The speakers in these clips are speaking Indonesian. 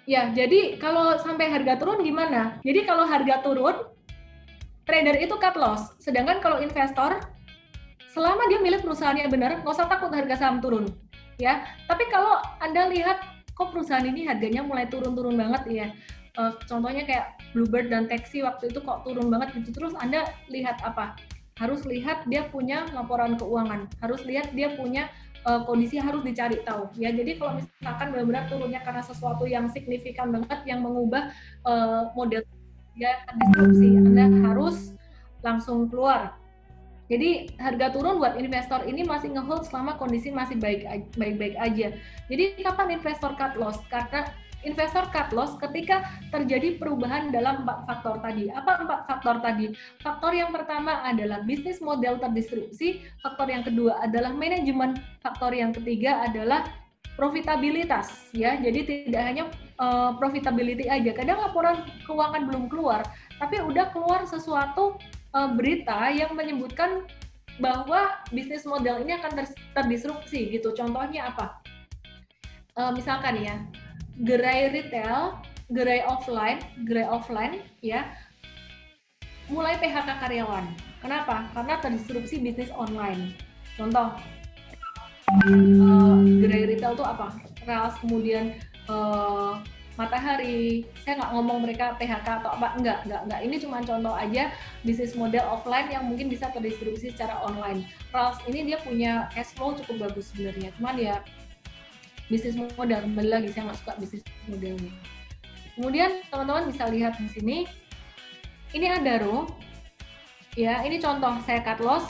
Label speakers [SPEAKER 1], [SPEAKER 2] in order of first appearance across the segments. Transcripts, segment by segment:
[SPEAKER 1] Ya, jadi kalau sampai harga turun gimana? Jadi kalau harga turun, trader itu cut loss. Sedangkan kalau investor, selama dia milik perusahaannya benar, nggak usah takut harga saham turun. Ya, tapi kalau Anda lihat kok perusahaan ini harganya mulai turun-turun banget ya. Contohnya kayak Bluebird dan Taxi waktu itu kok turun banget gitu. Terus Anda lihat apa? Harus lihat dia punya laporan keuangan, harus lihat dia punya kondisi, harus dicari tahu ya. Jadi kalau misalkan benar-benar turunnya karena sesuatu yang signifikan banget yang mengubah model ya disrupsi, Anda harus langsung keluar. Jadi harga turun buat investor ini masih ngehold selama kondisi masih baik-baik aja. Jadi kapan investor cut loss? Karena investor cut loss ketika terjadi perubahan dalam 4 faktor tadi. Apa 4 faktor tadi? Faktor yang pertama adalah bisnis model terdisrupsi, faktor yang kedua adalah manajemen, faktor yang ketiga adalah profitabilitas ya. Jadi tidak hanya profitability aja. Kadang laporan keuangan belum keluar, tapi udah keluar sesuatu berita yang menyebutkan bahwa bisnis model ini akan terdisrupsi gitu. Contohnya apa? Misalkan ya, gerai retail, gerai offline ya, mulai PHK karyawan. Kenapa? Karena terdisrupsi bisnis online. Contoh, gerai retail itu apa? Ras, kemudian Matahari, saya nggak ngomong mereka PHK atau apa, enggak. Ini cuma contoh aja bisnis model offline yang mungkin bisa terdistribusi secara online. Rals ini dia punya cash flow cukup bagus sebenarnya, cuman ya bisnis model, kembali lagi saya nggak suka bisnis modelnya. Kemudian teman-teman bisa lihat di sini, ini Adaro, ya ini contoh saya cut loss.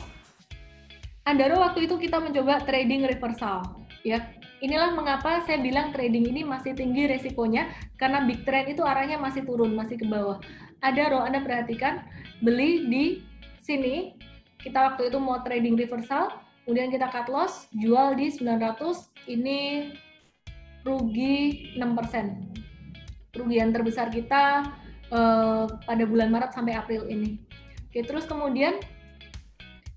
[SPEAKER 1] Adaro waktu itu kita mencoba trading reversal, ya. Inilah mengapa saya bilang trading ini masih tinggi resikonya, karena big trend itu arahnya masih turun, masih ke bawah. Adaro, Anda perhatikan, beli di sini, kita waktu itu mau trading reversal, kemudian kita cut loss, jual di 900, ini rugi 6%. Kerugian terbesar kita pada bulan Maret sampai April ini. Oke, terus kemudian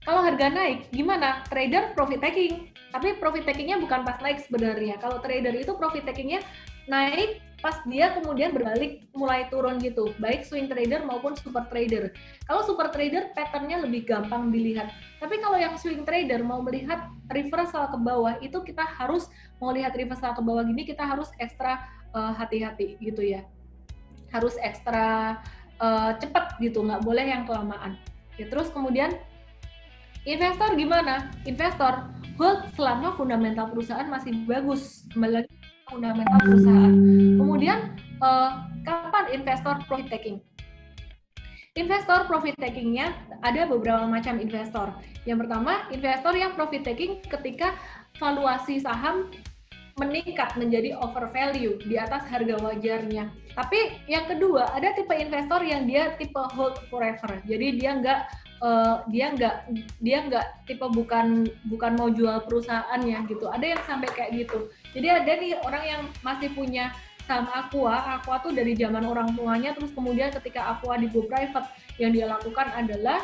[SPEAKER 1] kalau harga naik, gimana? Trader profit taking. Tapi profit takingnya bukan pas naik sebenarnya. Kalau trader itu profit takingnya naik pas dia kemudian berbalik mulai turun gitu. Baik swing trader maupun super trader. Kalau super trader patternnya lebih gampang dilihat. Tapi kalau yang swing trader mau melihat reversal ke bawah, itu kita harus mau lihat reversal ke bawah gini, kita harus ekstra hati-hati gitu ya. Harus ekstra cepat gitu, nggak boleh yang kelamaan. Ya, terus kemudian investor gimana? Investor hold selama fundamental perusahaan masih bagus. Kembali lagi fundamental perusahaan. Kemudian kapan investor profit taking? Investor profit takingnya ada beberapa macam investor. Yang pertama, investor yang profit taking ketika valuasi saham meningkat menjadi over value di atas harga wajarnya. Tapi yang kedua, ada tipe investor yang dia tipe hold forever. Jadi dia nggak tipe bukan mau jual perusahaannya gitu. Ada yang sampai kayak gitu. Jadi ada nih orang yang masih punya saham Aqua tuh dari zaman orang tuanya, terus kemudian ketika Aqua di go private, yang dia lakukan adalah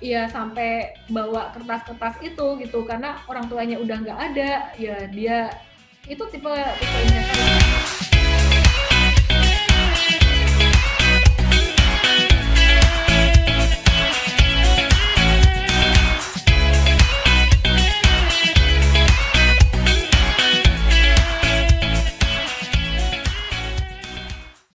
[SPEAKER 1] ya sampai bawa kertas-kertas itu gitu, karena orang tuanya udah nggak ada, ya dia itu tipe investor